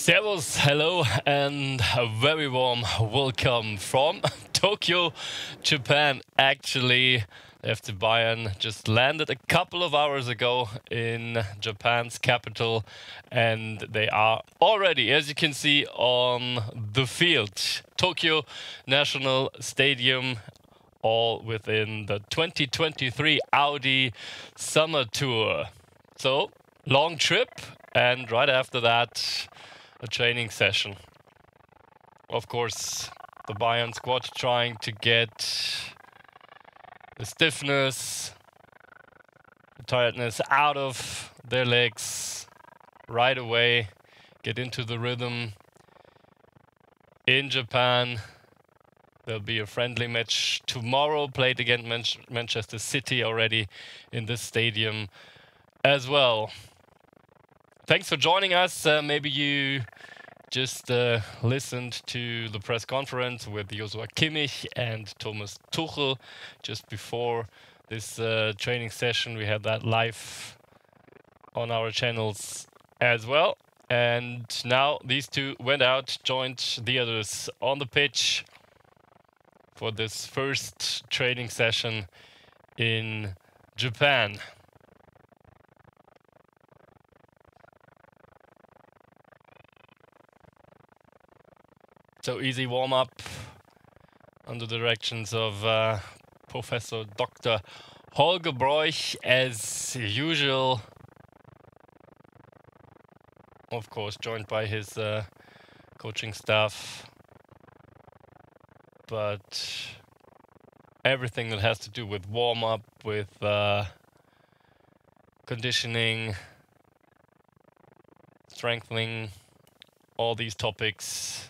Servus, hello, and a very warm welcome from Tokyo, Japan. Actually, FC Bayern just landed a couple of hours ago in Japan's capital, and they are already, as you can see, on the field. Tokyo National Stadium, all within the 2023 Audi Summer Tour. So, long trip, and right after that, a training session. Of course, the Bayern squad trying to get the stiffness, the tiredness out of their legs right away, get into the rhythm. In Japan, there'll be a friendly match tomorrow, played against Manchester City already in this stadium as well. Thanks for joining us. Maybe you just listened to the press conference with Joshua Kimmich and Thomas Tuchel just before this training session. We had that live on our channels as well. And now these two went out, joined the others on the pitch for this first training session in Japan. So easy warm-up under the directions of Professor Dr. Holger Broich, as usual. Of course, joined by his coaching staff. But everything that has to do with warm-up, with conditioning, strengthening, all these topics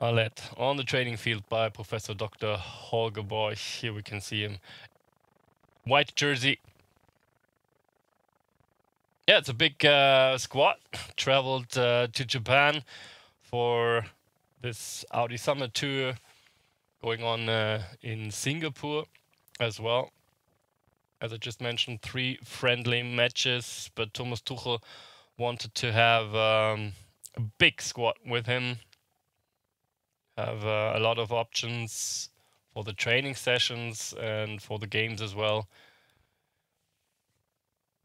are led on the training field by Professor Dr. Holger Broich. Here we can see him. White jersey. Yeah, it's a big squad. Traveled to Japan for this Audi Summer Tour going on in Singapore as well. As I just mentioned, 3 friendly matches, but Thomas Tuchel wanted to have a big squad with him. Have a lot of options for the training sessions and for the games as well.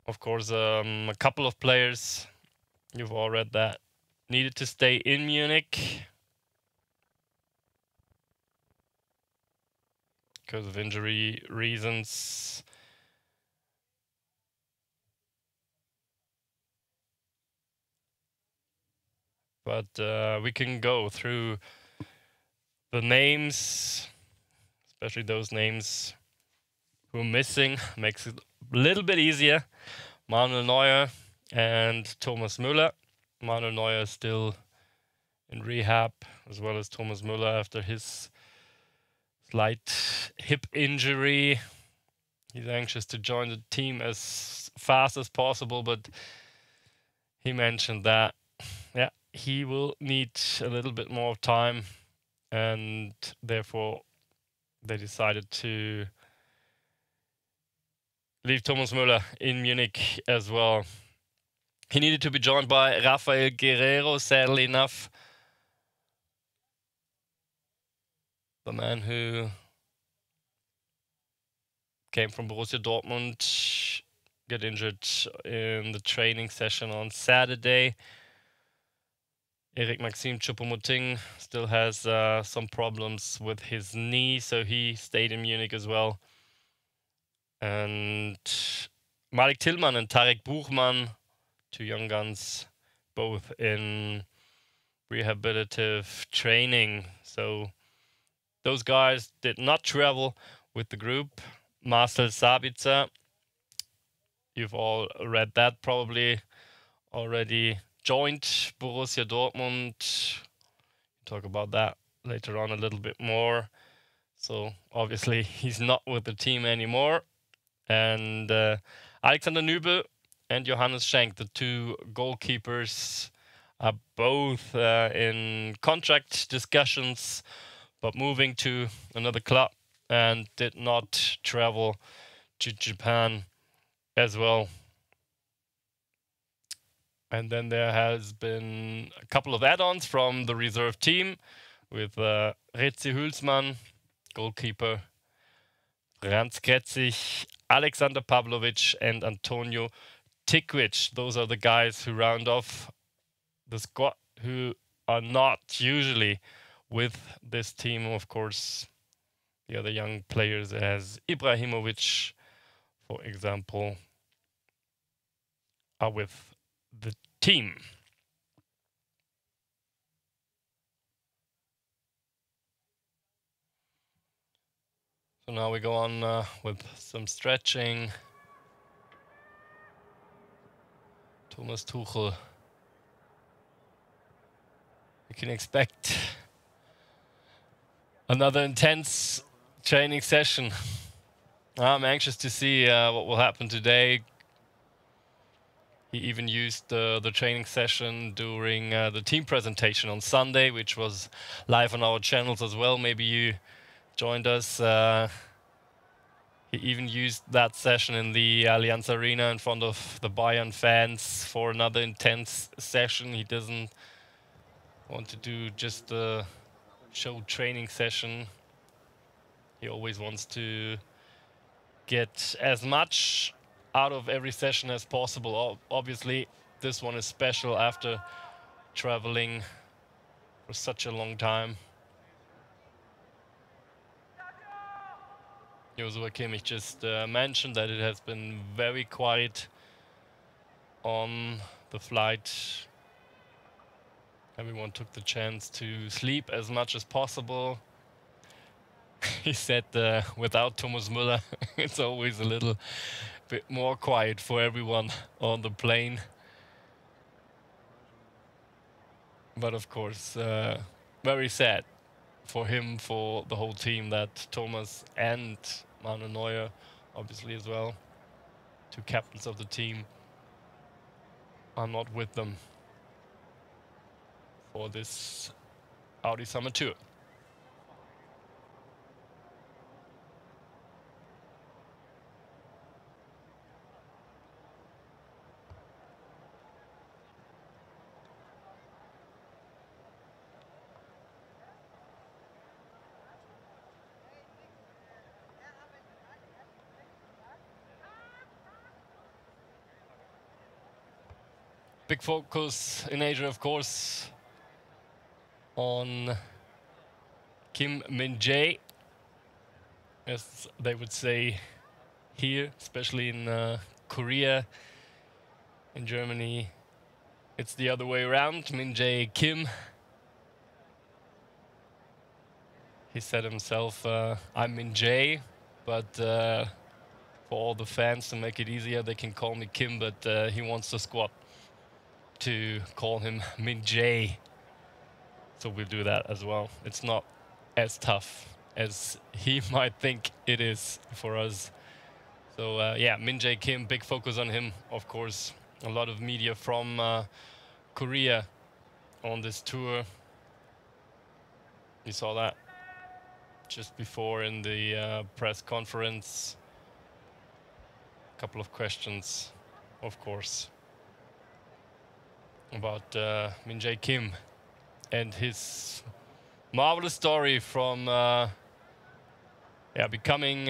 Of course, a couple of players, you've all read that, needed to stay in Munich because of injury reasons. But we can go through the names, especially those names who are missing, makes it a little bit easier. Manuel Neuer and Thomas Müller. Manuel Neuer is still in rehab, as well as Thomas Müller after his slight hip injury. He's anxious to join the team as fast as possible, but he mentioned that, yeah, he will need a little bit more time, and therefore they decided to leave Thomas Müller in Munich as well. He needed to be joined by Rafael Guerreiro, sadly enough. The man who came from Borussia Dortmund, got injured in the training session on Saturday. Eric Maxim Choupo-Moting still has some problems with his knee, so he stayed in Munich as well. And Malik Tillmann and Tarek Buchmann, 2 young guns, both in rehabilitative training. So those guys did not travel with the group. Marcel Sabitzer, you've all read that probably already, joined Borussia Dortmund. Talk about that later on a little bit more. So obviously he's not with the team anymore. And Alexander Nübel and Johannes Schenk, the 2 goalkeepers, are both in contract discussions, but moving to another club and did not travel to Japan as well. And then there has been a couple of add-ons from the reserve team with Rezi Hülsmann, goalkeeper, Ranz Kretzig, Alexander Pavlovic, and Antonio Tikvic. Those are the guys who round off the squad who are not usually with this team. Of course, the other young players as Ibrahimovic, for example, are with the team. So now we go on with some stretching. Thomas Tuchel. You can expect another intense training session. I'm anxious to see what will happen today. He even used the training session during the team presentation on Sunday, which was live on our channels as well. Maybe you joined us. He even used that session in the Allianz Arena in front of the Bayern fans for another intense session. He doesn't want to do just a show training session. He always wants to get as much out of every session as possible. Obviously, this one is special after traveling for such a long time. Joshua Kimmich just mentioned that it has been very quiet on the flight. Everyone took the chance to sleep as much as possible. He said without Thomas Müller, it's always a little bit more quiet for everyone on the plane. But of course, very sad for him, for the whole team, that Thomas and Manuel Neuer, obviously as well, two captains of the team, are not with them for this Audi Summer Tour. Big focus in Asia, of course, on Kim Min-jae, as they would say here, especially in Korea. In Germany, it's the other way around, Min-jae Kim. He said himself, I'm Min-jae, but for all the fans, to make it easier, they can call me Kim, but he wants the squad to call him Min-jae. So we'll do that as well. It's not as tough as he might think it is for us. So yeah, Min-jae Kim, big focus on him, of course. A lot of media from Korea on this tour. You saw that just before in the press conference. A couple of questions, of course, about Min-jae Kim and his marvelous story from becoming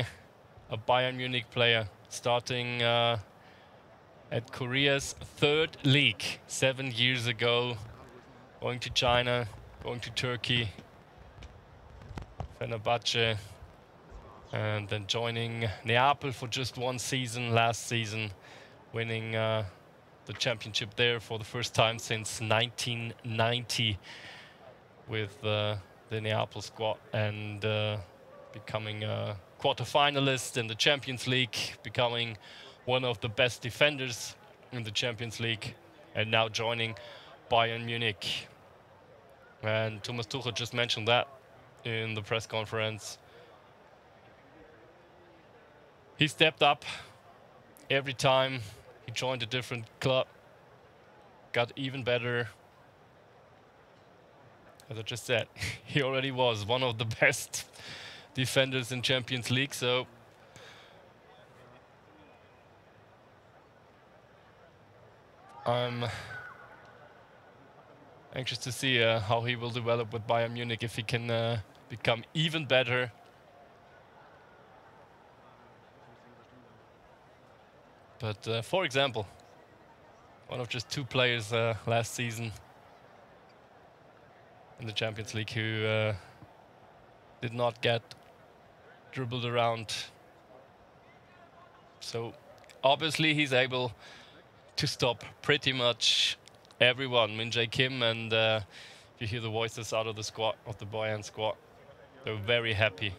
a Bayern Munich player, starting at Korea's third league 7 years ago, going to China, going to Turkey, Fenerbahce, and then joining Neapel for just one season last season, winning the championship there for the first time since 1990 with the Neapel squad, and becoming a quarter-finalist in the Champions League, becoming one of the best defenders in the Champions League, and now joining Bayern Munich. And Thomas Tuchel just mentioned that in the press conference. He stepped up every time he joined a different club, got even better. As I just said, he already was one of the best defenders in Champions League, so I'm Anxious to see how he will develop with Bayern Munich, if he can become even better. But for example, one of just 2 players last season in the Champions League who did not get dribbled around. So obviously he's able to stop pretty much everyone. Min-Jae Kim, and you hear the voices out of the squad, of the Bayern squad. They're very happy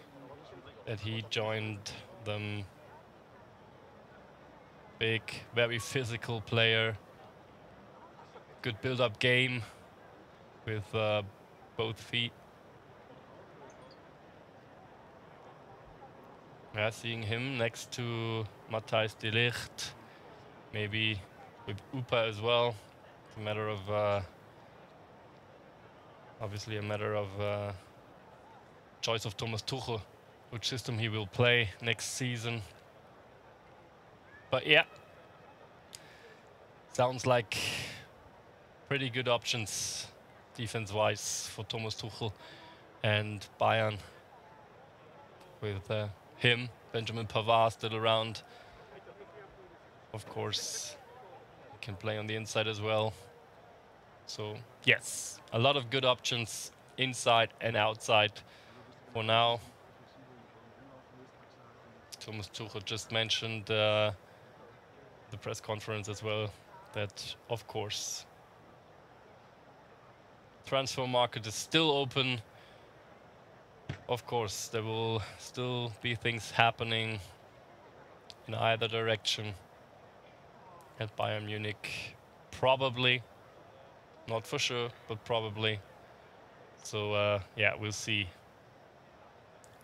that he joined them. Big, very physical player. Good build-up game with both feet. Yeah, seeing him next to Matthijs de Ligt, maybe with Upa as well. It's a matter of obviously a matter of choice of Thomas Tuchel, which system he will play next season. But yeah, sounds like pretty good options defense-wise for Thomas Tuchel and Bayern, with him, Benjamin Pavard still around. Of course, he can play on the inside as well. So yes, a lot of good options inside and outside for now. Thomas Tuchel just mentioned the press conference as well, that of course transfer market is still open. Of course, there will still be things happening in either direction at Bayern Munich. Probably, not for sure, but probably. So yeah, we'll see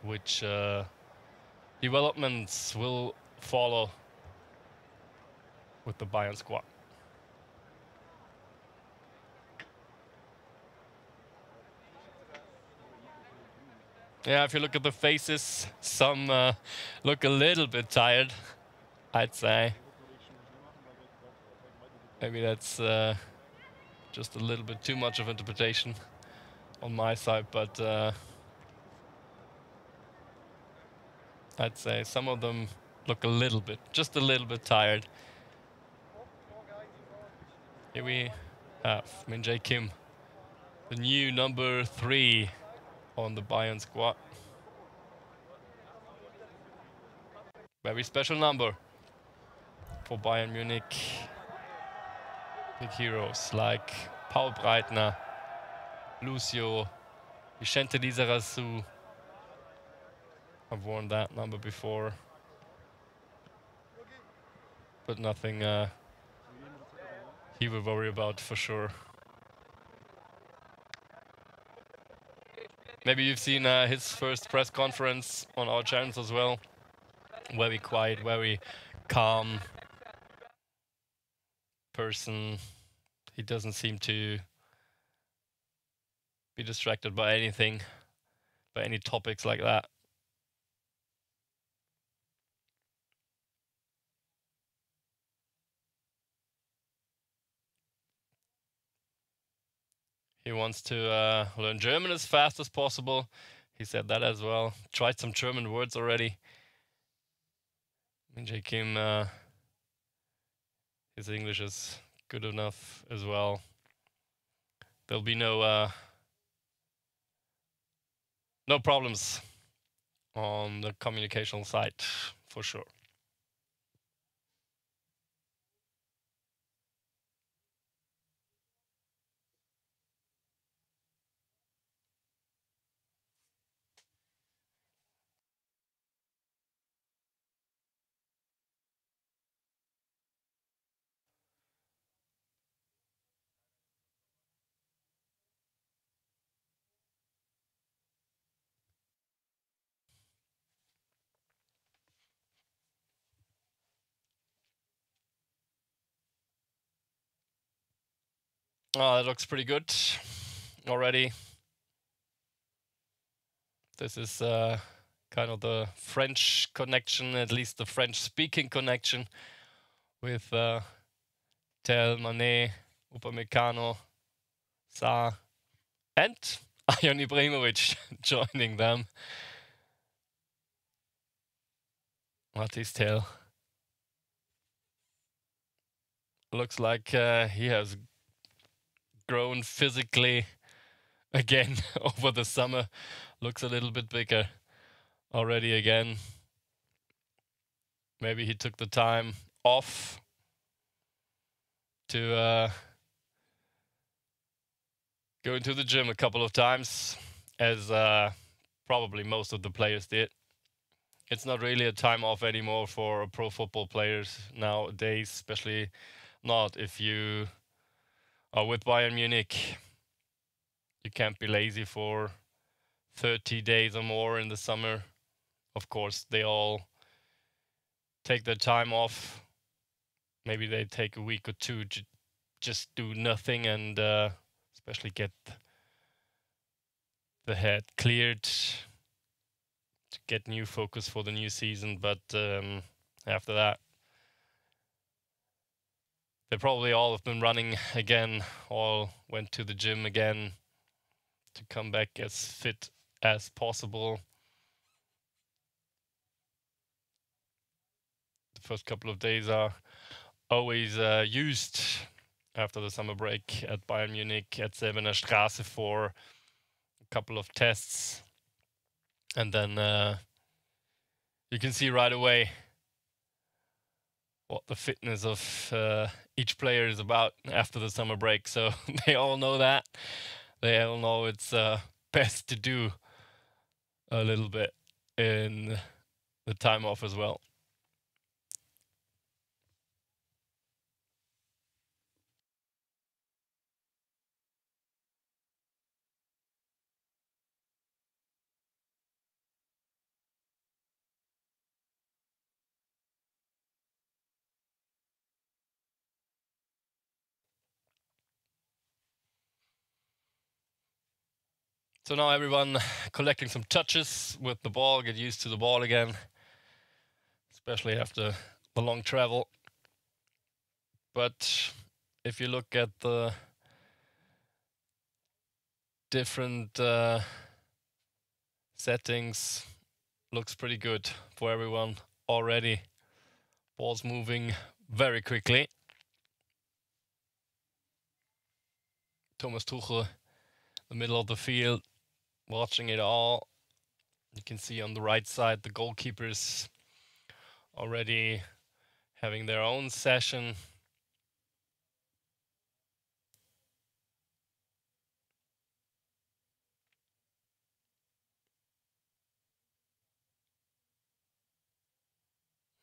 which developments will follow with the Bayern squad. Yeah, if you look at the faces, some look a little bit tired, I'd say. Maybe that's just a little bit too much of interpretation on my side, but I'd say some of them look a little bit, just a little bit tired. Here we have Min-Jae Kim, the new number 3 on the Bayern squad. Very special number for Bayern Munich. Big heroes like Paul Breitner, Lucio, Vicente Lizarazu have worn that number before, but nothing he will worry about for sure. Maybe you've seen his first press conference on our channels as well. Very quiet, very calm person. He doesn't seem to be distracted by anything, by any topics like that. He wants to learn German as fast as possible. He said that as well. Tried some German words already. Min-Jae Kim, his English is good enough as well. There'll be no problems on the communicational side, for sure. Oh, that looks pretty good already. This is kind of the French connection, at least the French-speaking connection with Tel, Mané, Upamecano, Saar, and Arjen Ibrahimovic joining them. Matthijs Tel. Looks like he has grown physically again over the summer. Looks a little bit bigger already again. Maybe he took the time off to go into the gym a couple of times, as probably most of the players did. It's not really a time off anymore for pro football players nowadays, especially not if you are with Bayern Munich. You can't be lazy for 30 days or more in the summer. Of course, they all take their time off. Maybe they take a week or two to just do nothing and especially get the head cleared to get new focus for the new season. But after that, they probably all have been running again, all went to the gym again to come back as fit as possible. The first couple of days are always used after the summer break at Bayern Munich at Selbener Straße for a couple of tests. And then you can see right away what the fitness of each player is about after the summer break. So they all know that. They all know it's best to do a little bit in the time off as well. So now everyone collecting some touches with the ball, get used to the ball again, especially after the long travel. But if you look at the different settings, looks pretty good for everyone already. Ball's moving very quickly. Thomas Tuchel, the middle of the field, watching it all. You can see on the right side the goalkeepers already having their own session.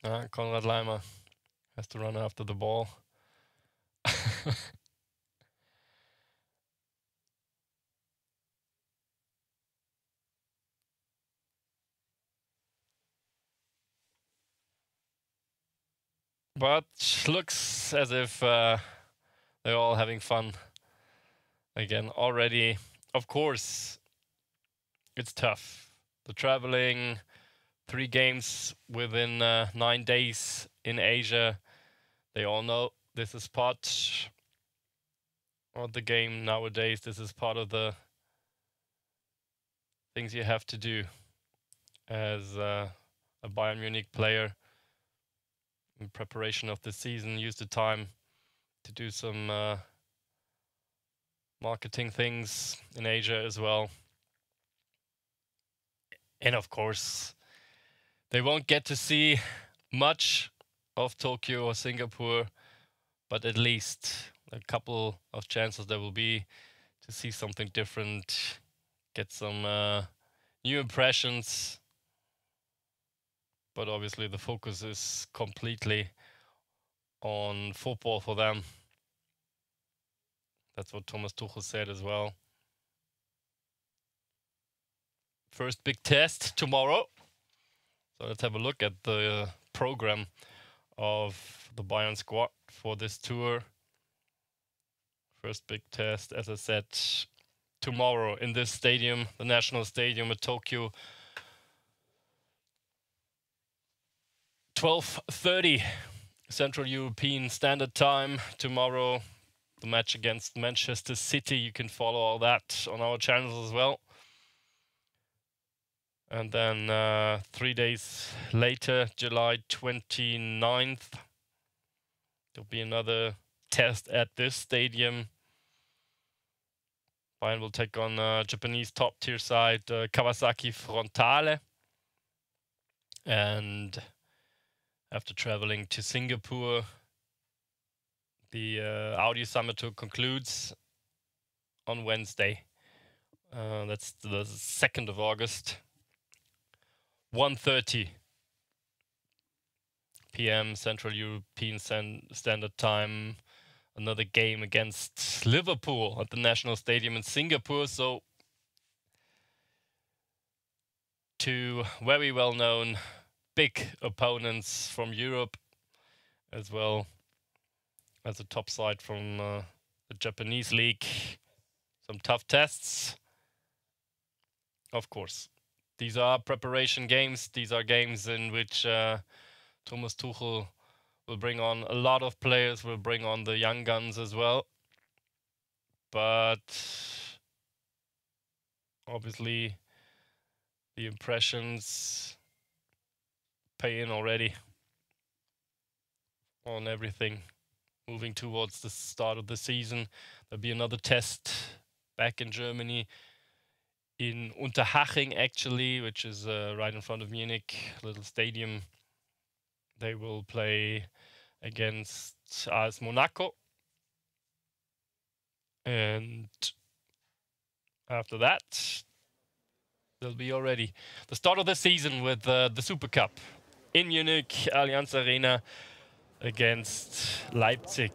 Konrad Leimer has to run after the ball. But looks as if they're all having fun again already. Of course, it's tough. The traveling, 3 games within 9 days in Asia. They all know this is part of the game nowadays. This is part of the things you have to do as a Bayern Munich player in preparation of the season. Use the time to do some marketing things in Asia as well. And of course, they won't get to see much of Tokyo or Singapore, but at least a couple of chances there will be to see something different, get some new impressions. But obviously the focus is completely on football for them. That's what Thomas Tuchel said as well. First big test tomorrow. So let's have a look at the program of the Bayern squad for this tour. First big test, as I said, tomorrow in this stadium, the National Stadium at Tokyo. 12:30 Central European Standard Time tomorrow. the match against Manchester City. You can follow all that on our channels as well. And then 3 days later, July 29th, there'll be another test at this stadium. Bayern will take on Japanese top-tier side Kawasaki Frontale. And after traveling to Singapore, the Audi Summer Tour concludes on Wednesday. That's the 2nd of August. 1:30 p.m. Central European Standard Time. Another game against Liverpool at the National Stadium in Singapore. So two very well-known big opponents from Europe, as well as a top side from the Japanese league. Some tough tests, of course. These are preparation games. These are games in which Thomas Tuchel will bring on a lot of players, will bring on the young guns as well. But obviously the impressions pay in already on everything. Moving towards the start of the season, there'll be another test back in Germany, in Unterhaching actually, which is right in front of Munich, little stadium. They will play against AS Monaco. And after that, there'll be already the start of the season with the Super Cup in Munich, Allianz Arena, against Leipzig.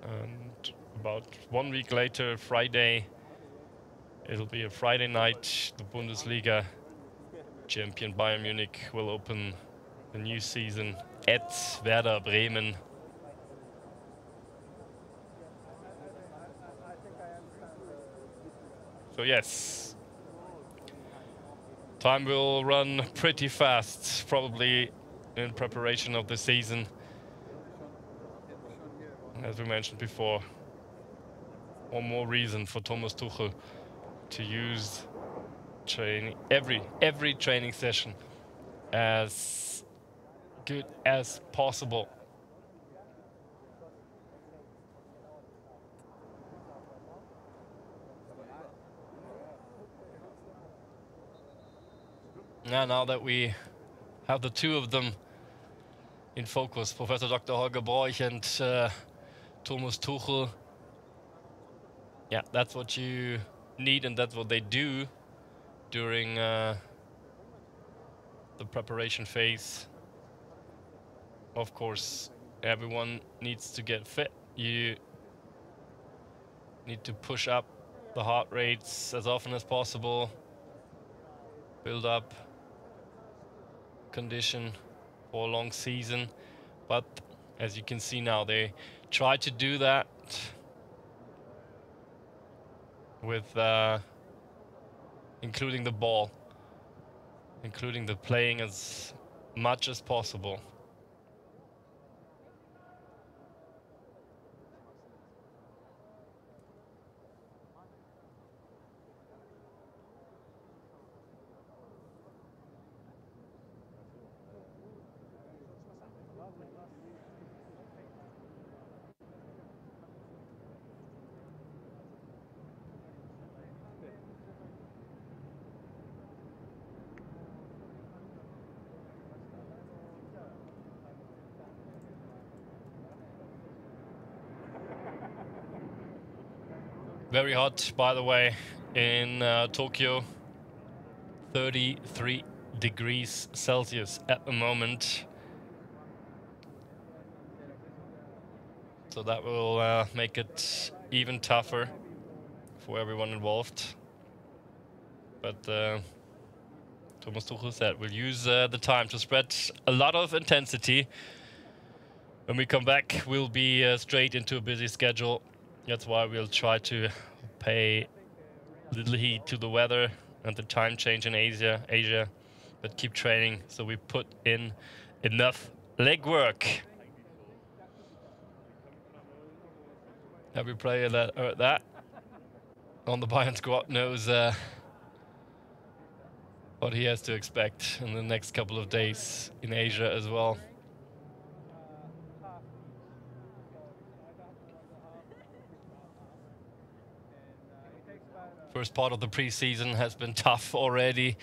And about 1 week later, Friday, it'll be a Friday night. The Bundesliga champion Bayern Munich will open the new season at Werder Bremen. So yes, time will run pretty fast, probably in preparation of the season. As we mentioned before, one more reason for Thomas Tuchel to use training, every training session as good as possible. Now that we have the two of them in focus, Professor Dr. Holger Broich and Thomas Tuchel, yeah, that's what you need, and that's what they do during the preparation phase. Of course, everyone needs to get fit. You need to push up the heart rates as often as possible, build up condition for a long season. But as you can see now, they try to do that with including the ball, including the playing as much as possible. Very hot, by the way, in Tokyo. 33 degrees Celsius at the moment. So that will make it even tougher for everyone involved. But Thomas Tuchel said we'll use the time to spread a lot of intensity. When we come back, we'll be straight into a busy schedule. That's why we'll try to pay little heed to the weather and the time change in Asia, but keep training so we put in enough leg work. Every player that heard that on the Bayern squad knows what he has to expect in the next couple of days in Asia as well. First part of the preseason has been tough already.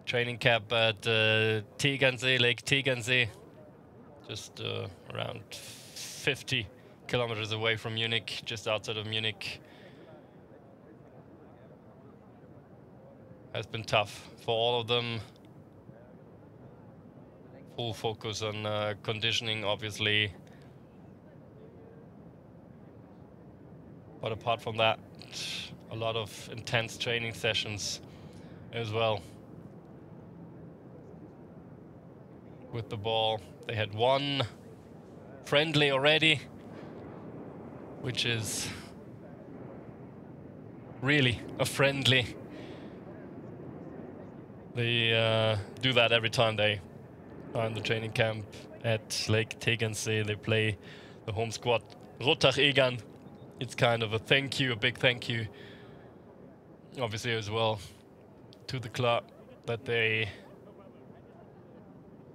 Training camp at Tegernsee, Lake Tegernsee, just around 50 kilometers away from Munich, just outside of Munich. Has been tough for all of them. Full focus on conditioning, obviously. But apart from that, a lot of intense training sessions as well. With the ball, they had one friendly already, which is really a friendly. They do that every time they are in the training camp at Lake Tegernsee. They play the home squad Octagon. It's kind of a thank you, a big thank you, obviously as well, to the club that they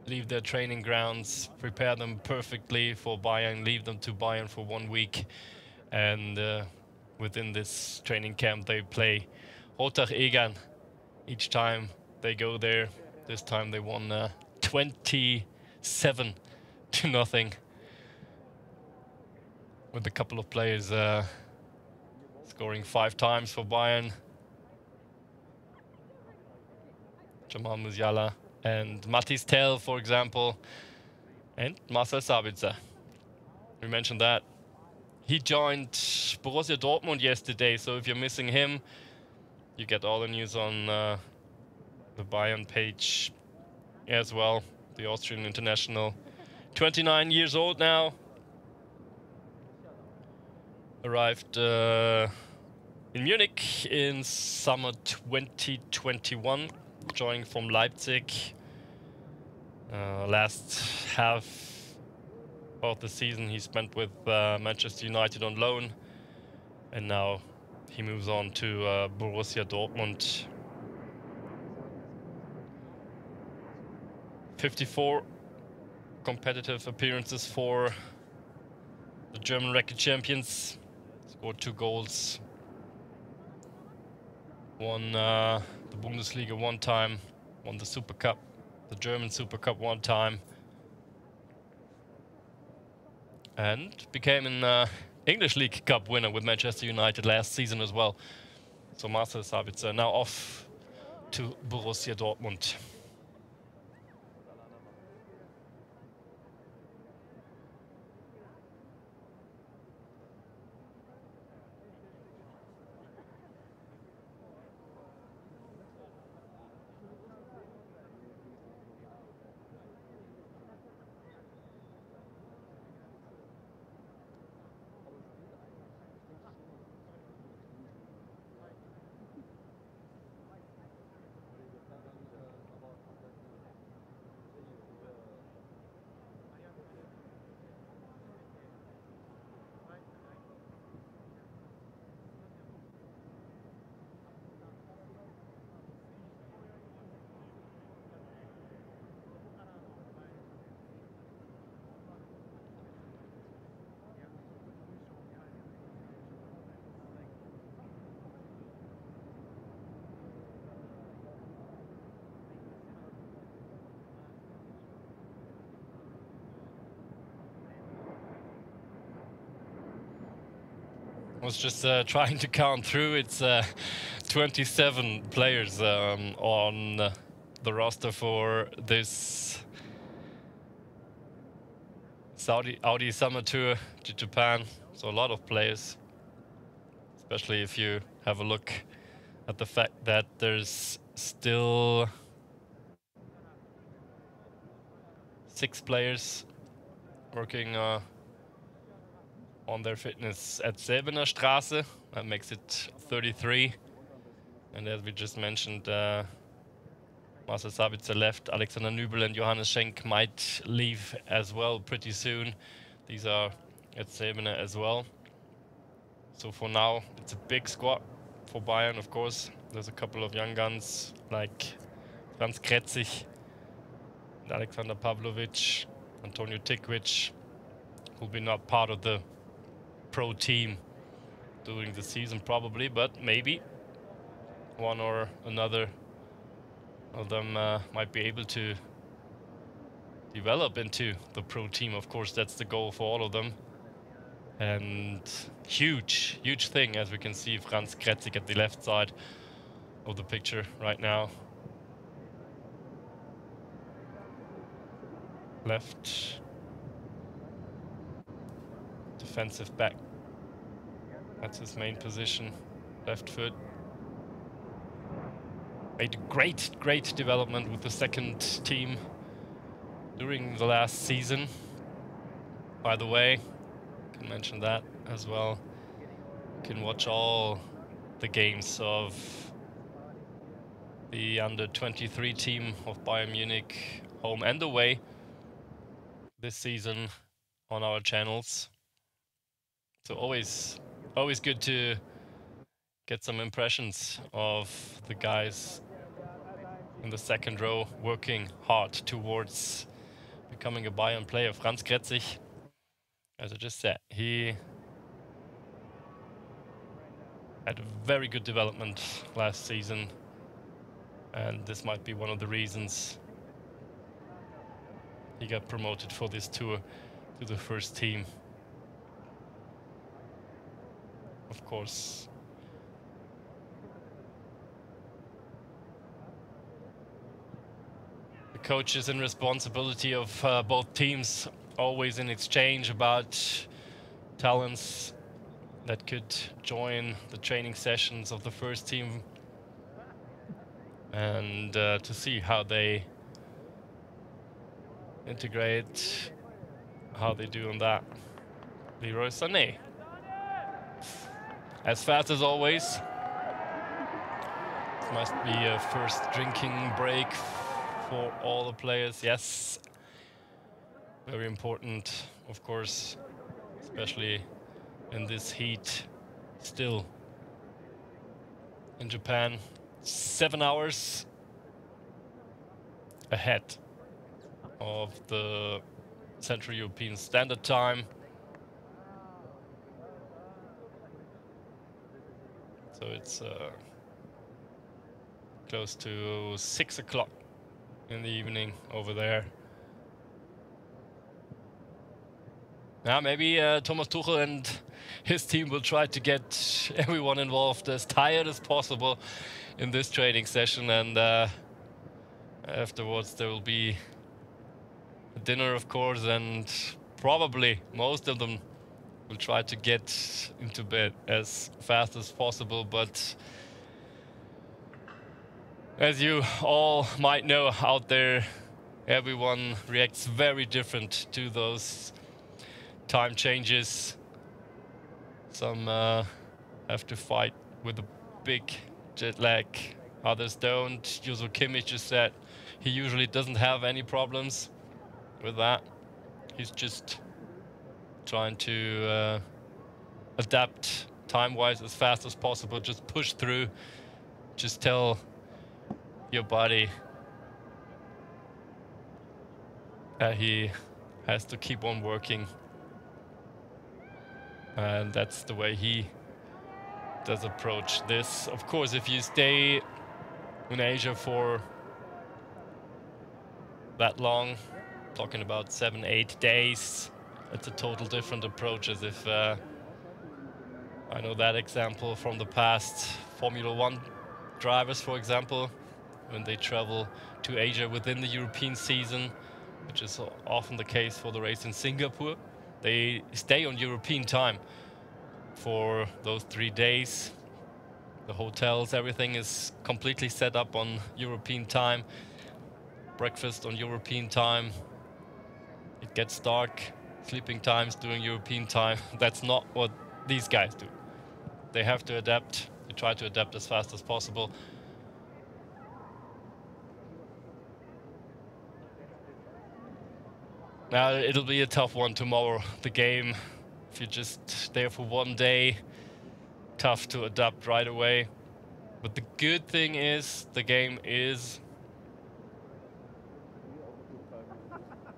leave their training grounds, prepare them perfectly for Bayern, leave them to Bayern for 1 week, and within this training camp they play Octagon each time they go there. This time they won 27-0, with a couple of players scoring 5 times for Bayern. Jamal Musiala and Mathis Tell, for example, and Marcel Sabitzer. We mentioned that. He joined Borussia Dortmund yesterday, so if you're missing him, you get all the news on the Bayern page as well. The Austrian international, 29 years old now. Arrived in Munich in summer 2021, joining from Leipzig. Last half of the season he spent with Manchester United on loan, and now he moves on to Borussia Dortmund. 54 competitive appearances for the German record champions. Scored 2 goals. Won the Bundesliga 1 time. Won the Super Cup, the German Super Cup 1 time. And became an English League Cup winner with Manchester United last season as well. So Marcel Sabitzer now off to Borussia Dortmund. I was just trying to count through. It's 27 players on the roster for this Audi Summer Tour to Japan. So a lot of players, especially if you have a look at the fact that there's still 6 players working on their fitness at Säbener Straße. That makes it 33. And as we just mentioned, Marcel Sabitzer left. Alexander Nübel and Johannes Schenk might leave as well pretty soon. These are at Sebene as well. So for now, it's a big squad for Bayern, of course. There's a couple of young guns like Franz Kretzig and Alexander Pavlovic, Antonio Tikvic, who'll be not part of the pro team during the season probably, but maybe one or another of them might be able to develop into the pro team. Of course, that's the goal for all of them. And huge thing, as we can see Franz Kretzig at the left side of the picture right now. Left defensive back. That's his main position. Left foot. Made a great development with the second team during the last season. By the way, can mention that as well. You can watch all the games of the under-23 team of Bayern Munich, home and away, this season on our channels. So always good to get some impressions of the guys in the second row working hard towards becoming a Bayern player. Franz Kretzig, as I just said, he had a very good development last season, and this might be one of the reasons he got promoted for this tour to the first team. Of course, the coaches in responsibility of both teams always in exchange about talents that could join the training sessions of the first team, and to see how they integrate, how they do on that. Leroy Sané, as fast as always. This must be a first drinking break for all the players. Yes, very important, of course, especially in this heat still in Japan. 7 hours ahead of the Central European Standard Time. So it's close to 6 o'clock in the evening over there. Now maybe Thomas Tuchel and his team will try to get everyone involved as tired as possible in this training session, and afterwards there will be a dinner, of course, and probably most of them will try to get into bed as fast as possible. But as you all might know out there, everyone reacts very different to those time changes. Some have to fight with a big jet lag, others don't. Joshua Kimmich just said he usually doesn't have any problems with that. He's just trying to adapt time-wise as fast as possible, just push through, just tell your body that he has to keep on working. And that's the way he does approach this. Of course, if you stay in Asia for that long, talking about 7-8 days, it's a total different approach. As if I know that example from the past. Formula One drivers, for example, when they travel to Asia within the European season, which is often the case for the race in Singapore, they stay on European time for those 3 days. The hotels, everything is completely set up on European time. Breakfast on European time. It gets dark. Sleeping times during European time. That's not what these guys do. They have to adapt. They try to adapt as fast as possible. Now it'll be a tough one tomorrow. The game, if you're just there for one day, tough to adapt right away. But the good thing is the game is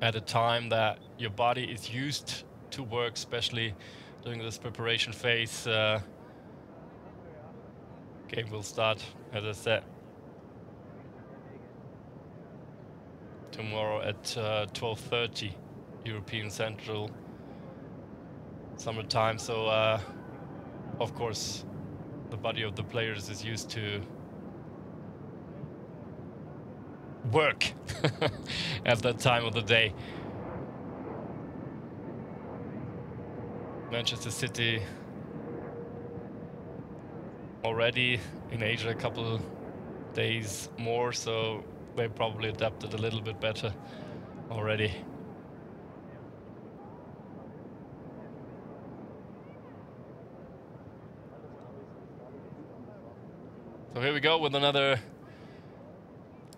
at a time that your body is used to work, especially during this preparation phase. Game will start, as I said, tomorrow at 12:30 European Central Summer Time. So, of course, the body of the players is used to work at that time of the day. Manchester City already in Asia a couple days more, so they probably adapted a little bit better already. So here we go with another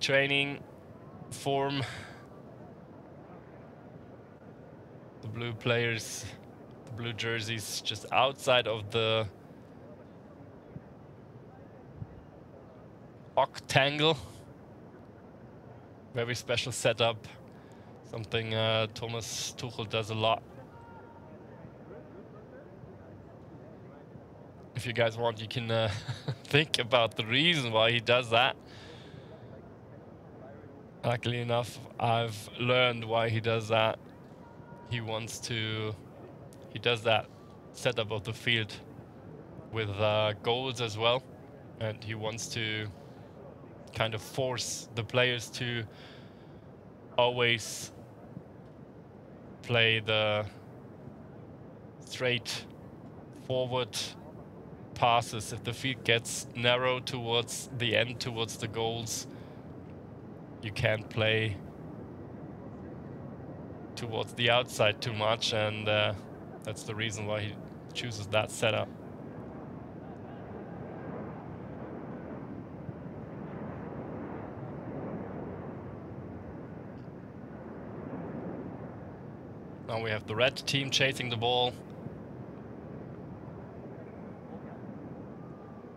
training form. The blue players, the blue jerseys just outside of the Octagon. Very special setup. Something Thomas Tuchel does a lot. If you guys want, you can think about the reason why he does that. Luckily enough, I've learned why he does that. He does that setup of the field with goals as well. And he wants to kind of force the players to always play the straight forward passes. If the field gets narrow towards the end, towards the goals, you can't play towards the outside too much, and that's the reason why he chooses that setup. Now we have the red team chasing the ball.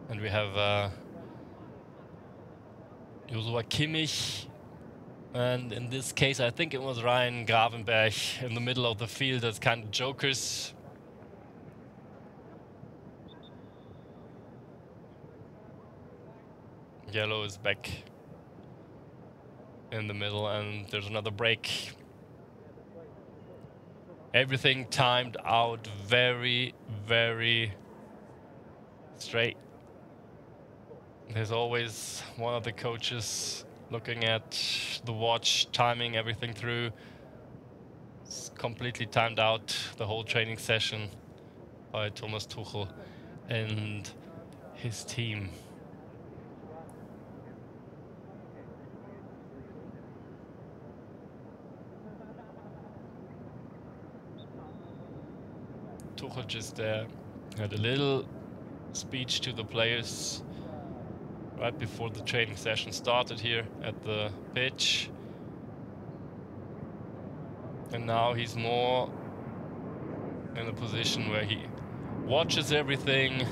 And we have Joshua Kimmich. And in this case, I think it was Ryan Gravenberch in the middle of the field as kind of jokers. Yellow is back in the middle, and there's another break. Everything timed out very, very straight. There's always one of the coaches looking at the watch, timing everything through. It's completely timed out, the whole training session by Thomas Tuchel and his team. Tuchel just had a little speech to the players right before the training session started here at the pitch. And now he's more in a position where he watches everything,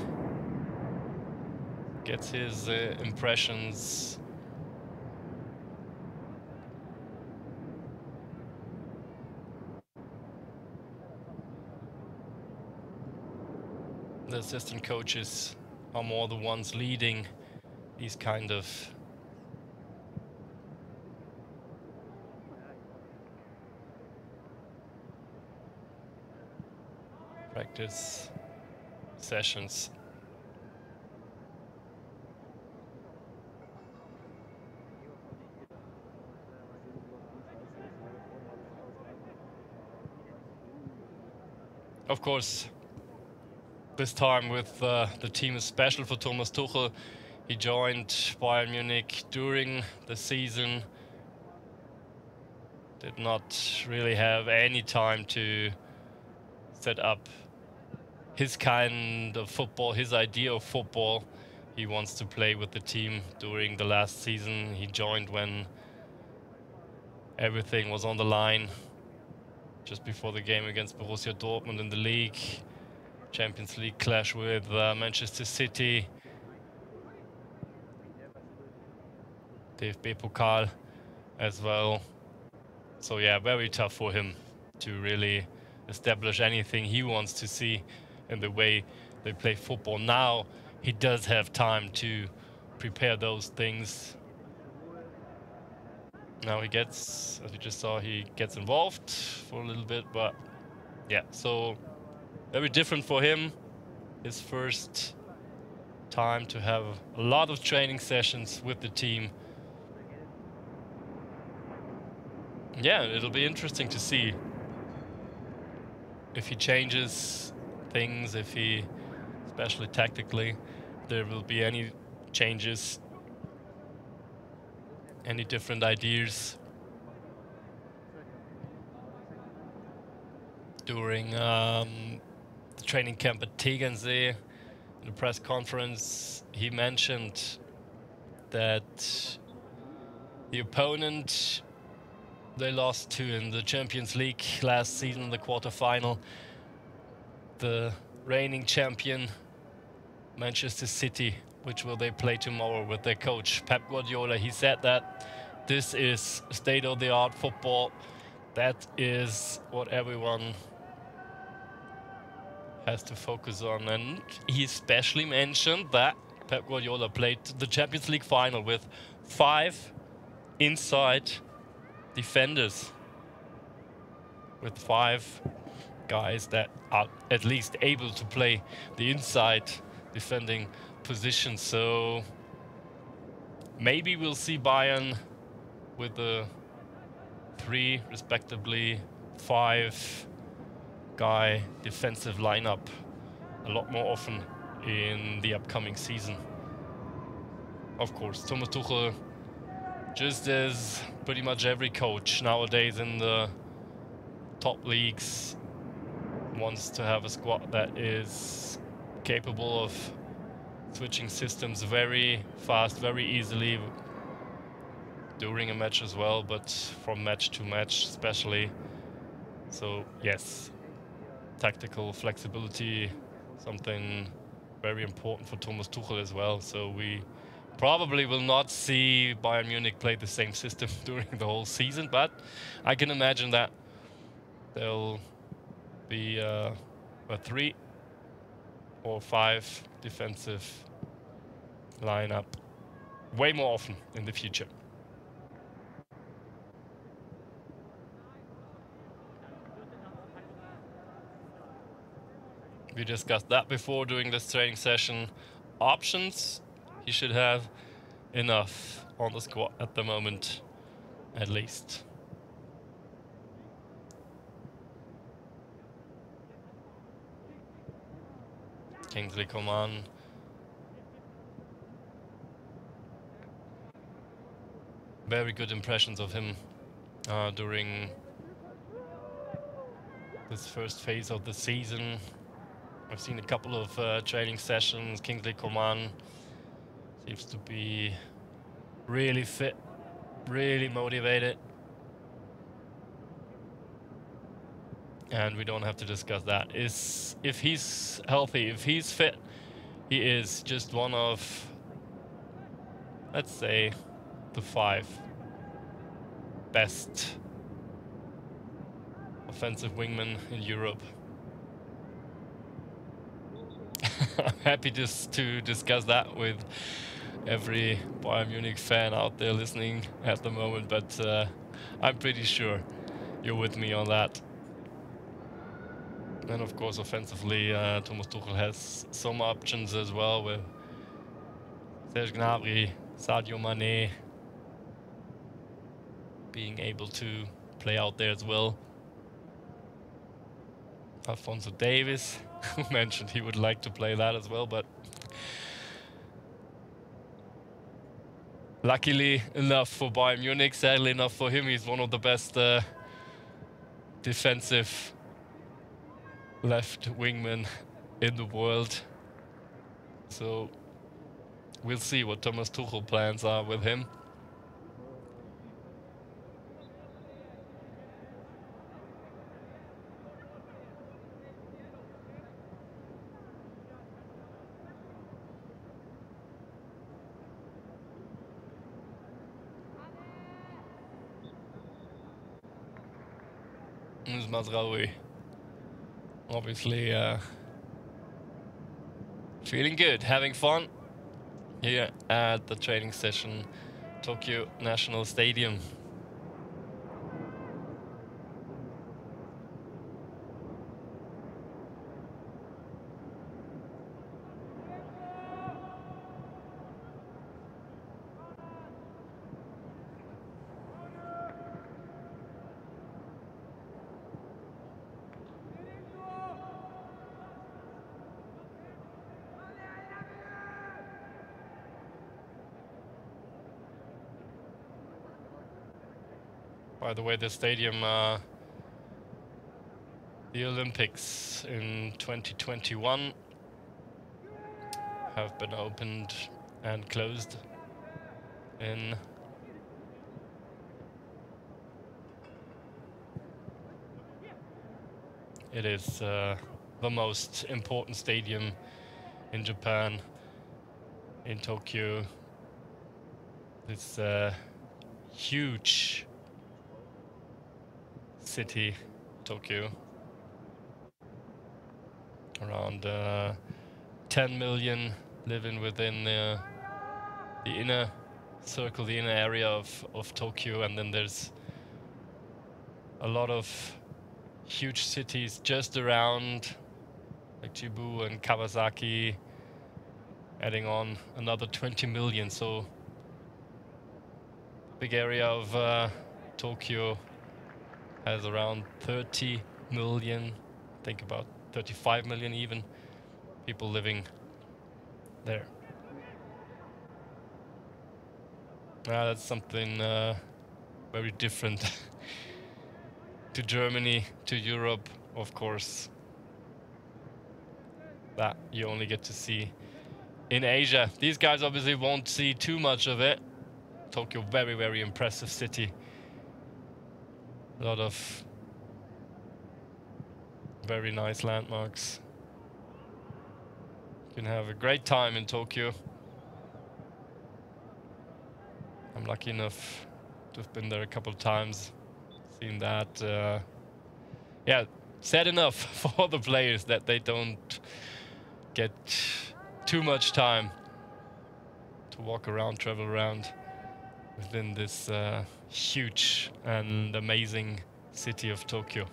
gets his impressions. The assistant coaches are more the ones leading these kind of practice sessions. Of course, this time with the team is special for Thomas Tuchel. He joined Bayern Munich during the season. Did not really have any time to set up his kind of football, his idea of football. He wants to play with the team during the last season. He joined when everything was on the line. just before the game against Borussia Dortmund in the league. Champions League clash with Manchester City. DFB-Pokal as well. So yeah, very tough for him to really establish anything he wants to see in the way they play football. Now he does have time to prepare those things. Now he gets, as we just saw, he gets involved for a little bit, but yeah, so very different for him. His first time to have a lot of training sessions with the team. Yeah, it'll be interesting to see if he changes things, if he, especially tactically, there will be any changes, any different ideas during the training camp at Tegernsee. In the press conference, he mentioned that the opponent they lost to in the Champions League last season in the quarterfinal, the reigning champion Manchester City, which will they play tomorrow with their coach Pep Guardiola. He said that this is state-of-the-art football. That is what everyone has to focus on, and he especially mentioned that Pep Guardiola played the Champions League final with 5 inside defenders, with 5 guys that are at least able to play the inside defending position. So maybe we'll see Bayern with the 3, respectively 5 guy defensive lineup a lot more often in the upcoming season. Of course, Thomas Tuchel, just as pretty much every coach nowadays in the top leagues, wants to have a squad that is capable of switching systems very fast, very easily during a match as well, but from match to match especially. So yes, tactical flexibility, something very important for Thomas Tuchel as well. So we probably will not see Bayern Munich play the same system during the whole season, but I can imagine that there'll be a 3 or 5 defensive lineup way more often in the future. We discussed that before during this training session. Options, he should have enough on the squad at the moment, at least. Kingsley Coman. Very good impressions of him during this first phase of the season. I've seen a couple of training sessions. Kingsley Coman seems to be really fit, really motivated. And we don't have to discuss that. If he's healthy, if he's fit, he is just one of, let's say, the 5 best offensive wingmen in Europe. I'm happy just to discuss that with every Bayern Munich fan out there listening at the moment, but I'm pretty sure you're with me on that. And of course, offensively, Thomas Tuchel has some options as well with Serge Gnabry, Sadio Mane being able to play out there as well. Alphonso Davies mentioned he would like to play that as well, but luckily enough for Bayern Munich, sadly enough for him, he's one of the best defensive left wingmen in the world. So we'll see what Thomas Tuchel plans are with him. Mazraoui. Obviously feeling good, having fun here at the training session, Tokyo National Stadium. By the way, the stadium, the Olympics in 2021 have been opened and closed in it is the most important stadium in Japan, in Tokyo. This huge city, Tokyo. Around 10 million living within the inner circle, the inner area of Tokyo, and then there's a lot of huge cities just around, like Chibu and Kawasaki, adding on another 20 million. So big area of Tokyo has around 30 million, think about 35 million even, people living there. That's something very different to Germany, to Europe, of course. That you only get to see in Asia. These guys obviously won't see too much of it. Tokyo, very, very impressive city. A lot of very nice landmarks. You can have a great time in Tokyo. I'm lucky enough to have been there a couple of times, seen that. Yeah, sad enough for the players that they don't get too much time to walk around, travel around within this huge and amazing city of Tokyo.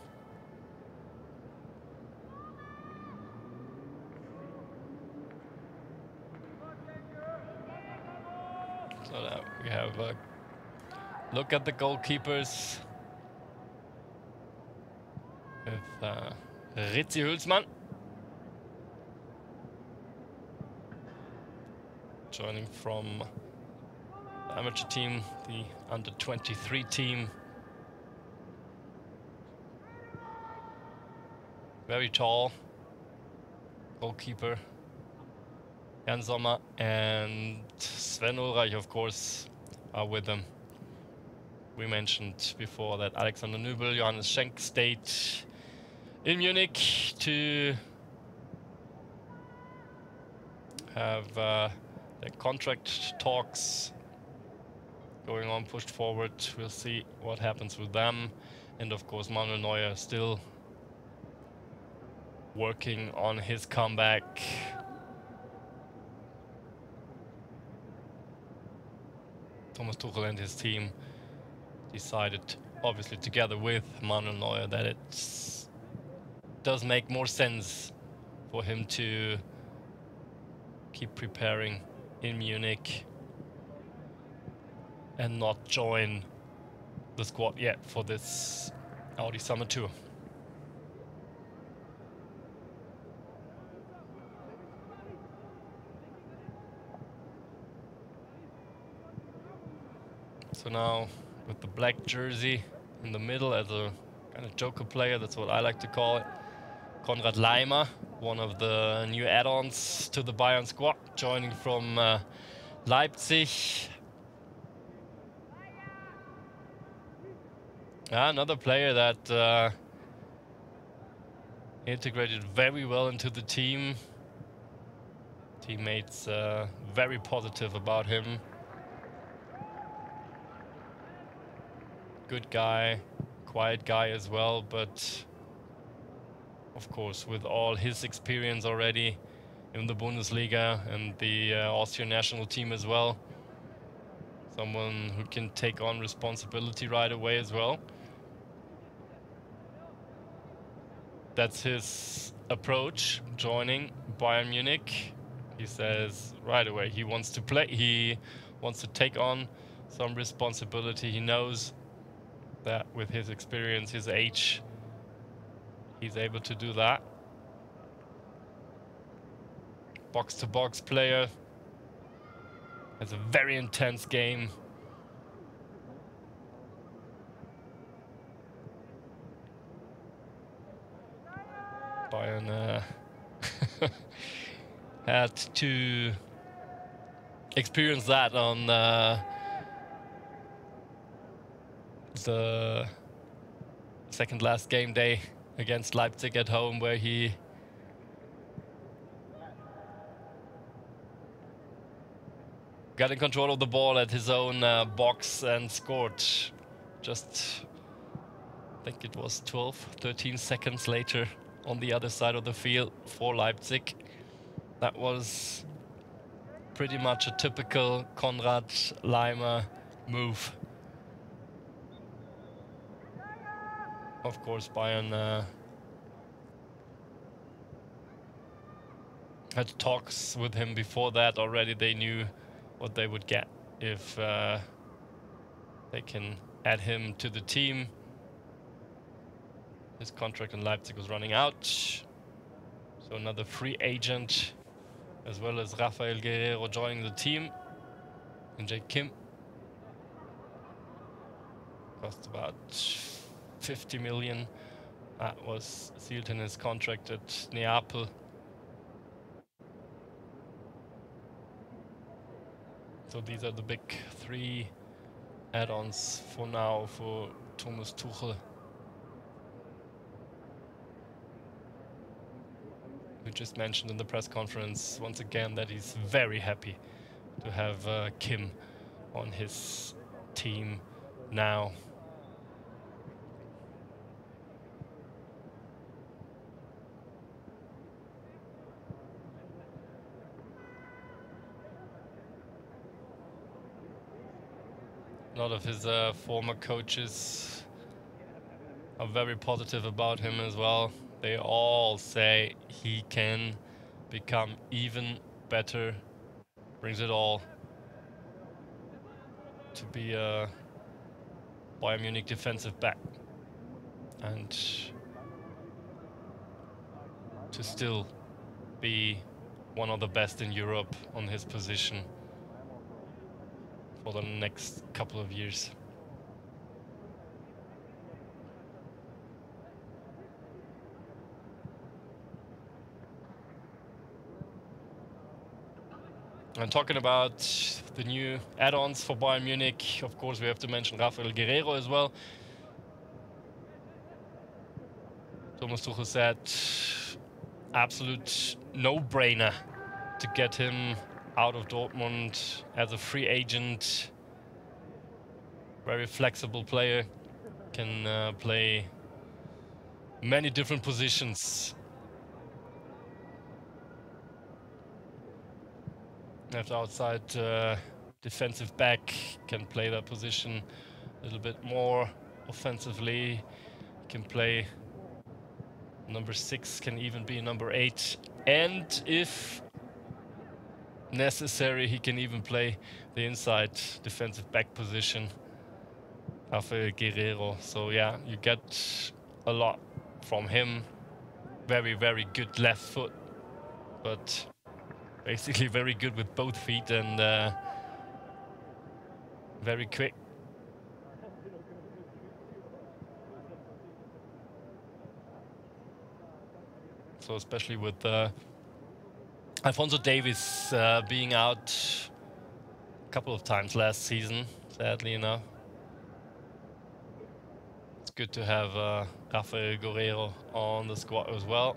So we have a look at the goalkeepers with Ritzi Hülsmann joining from the amateur team, the under-23 team. Very tall goalkeeper. Jan Sommer and Sven Ulreich, of course, are with them. We mentioned before that Alexander Nübel, Johannes Schenk stayed in Munich to have their contract talks going on, pushed forward. We'll see what happens with them. And of course, Manuel Neuer still working on his comeback. Thomas Tuchel and his team decided, obviously together with Manuel Neuer, that it does make more sense for him to keep preparing in Munich and not join the squad yet for this Audi Summer Tour. So now with the black jersey in the middle as a kind of joker player, that's what I like to call it, Konrad Laimer, one of the new add-ons to the Bayern squad, joining from Leipzig. Another player that integrated very well into the team. Teammates very positive about him. Good guy, quiet guy as well, but of course with all his experience already in the Bundesliga and the Austrian national team as well, someone who can take on responsibility right away as well. That's his approach joining Bayern Munich. He says right away he wants to play, he wants to take on some responsibility. He knows that with his experience, his age, he's able to do that. Box-to-box player, has a very intense game. Bayern had to experience that on the second last game day against Leipzig at home, where he got in control of the ball at his own box and scored just, I think it was 12, 13 seconds later on the other side of the field for Leipzig. That was pretty much a typical Konrad Laimer move. Of course, Bayern had talks with him before that already. They knew what they would get if they can add him to the team. His contract in Leipzig was running out, so another free agent, as well as Rafael Guerreiro joining the team. And Jake Kim cost about 50 million. That was sealed in his contract at Neapel. So these are the big three add-ons for now for Thomas Tuchel, who just mentioned in the press conference once again that he's very happy to have Kim on his team now. A lot of his former coaches are very positive about him as well. They all say he can become even better, brings it all to be a Bayern Munich defensive back and to still be one of the best in Europe on his position for the next couple of years. And talking about the new add-ons for Bayern Munich, of course we have to mention Rafael Guerreiro as well. Thomas Tuchel said absolute no-brainer to get him out of Dortmund as a free agent. Very flexible player, can play many different positions. Left outside defensive back, can play that position a little bit more offensively. Can play number 6, can even be number 8, and if necessary he can even play the inside defensive back position, Rafael Guerreiro. So yeah, you get a lot from him. Very, very good left foot, but basically very good with both feet and very quick. So especially with Alphonso Davies being out a couple of times last season, sadly enough, it's good to have Rafael Guerreiro on the squad as well.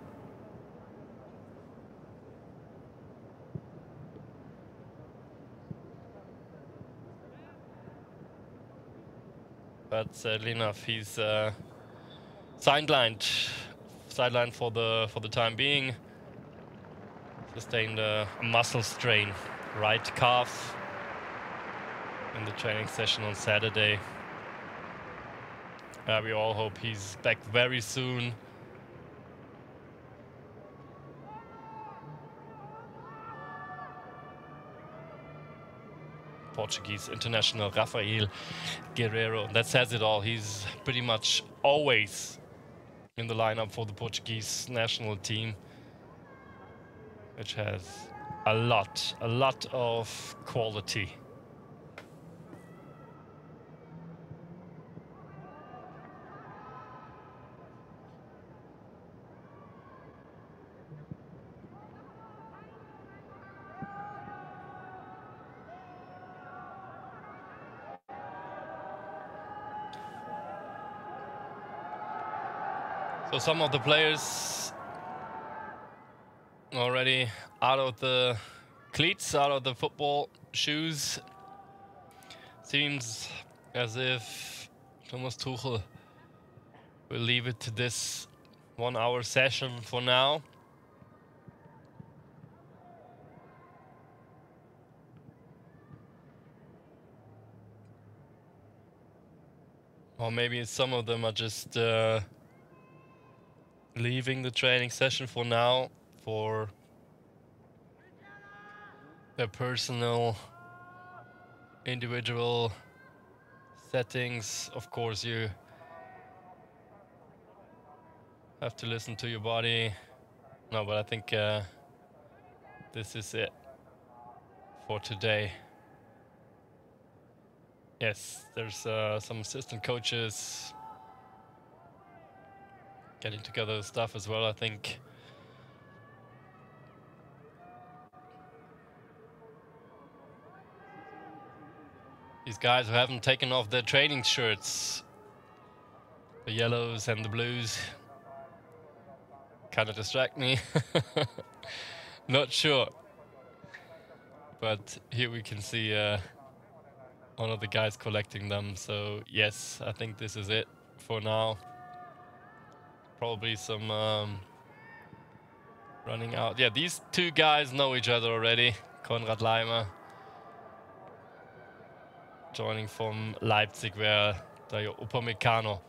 but sadly enough, he's sidelined for the time being. Sustained a muscle strain, right calf, in the training session on Saturday. We all hope he's back very soon. Portuguese international Rafael Guerreiro. That says it all. He's pretty much always in the lineup for the Portuguese national team, which has a lot of quality. So some of the players already out of the cleats, out of the football shoes. Seems as if Thomas Tuchel will leave it to this 1 hour session for now. Or maybe some of them are just leaving the training session for now for their personal, individual settings. Of course, you have to listen to your body. No, but I think this is it for today. Yes, there's some assistant coaches getting together stuff as well, I think. These guys who haven't taken off their training shirts, the yellows and the blues, kind of distract me. Not sure. But here we can see one of the guys collecting them. So yes, I think this is it for now. Probably some running out. Yeah, these two guys know each other already. Konrad Leimer joining from Leipzig, where Dario Upamecano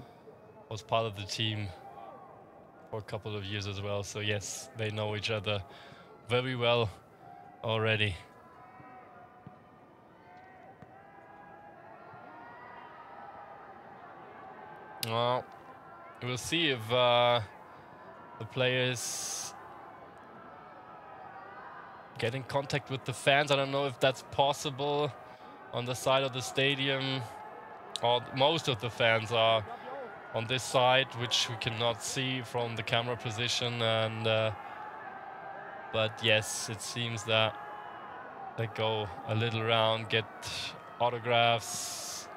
was part of the team for a couple of years as well. So yes, they know each other very well already. Well, we'll see if the players get in contact with the fans. I don't know if that's possible on the side of the stadium. Or most of the fans are on this side, which we cannot see from the camera position. And but yes, it seems that they go a little around, get autographs,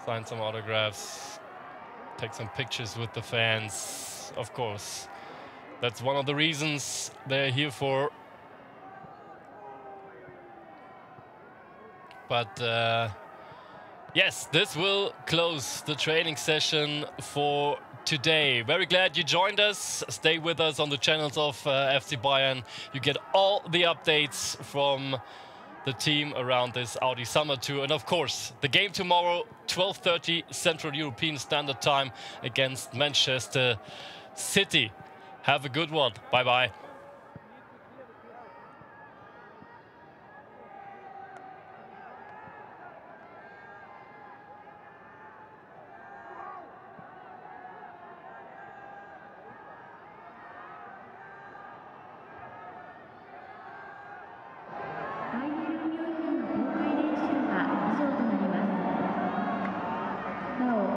sign some autographs, take some pictures with the fans. Of course, that's one of the reasons they're here for. But yes, this will close the training session for today. Very glad you joined us. Stay with us on the channels of FC Bayern. You get all the updates from the team around this Audi Summer Tour. And of course, the game tomorrow, 12:30 Central European Standard Time against Manchester City. Have a good one. Bye-bye.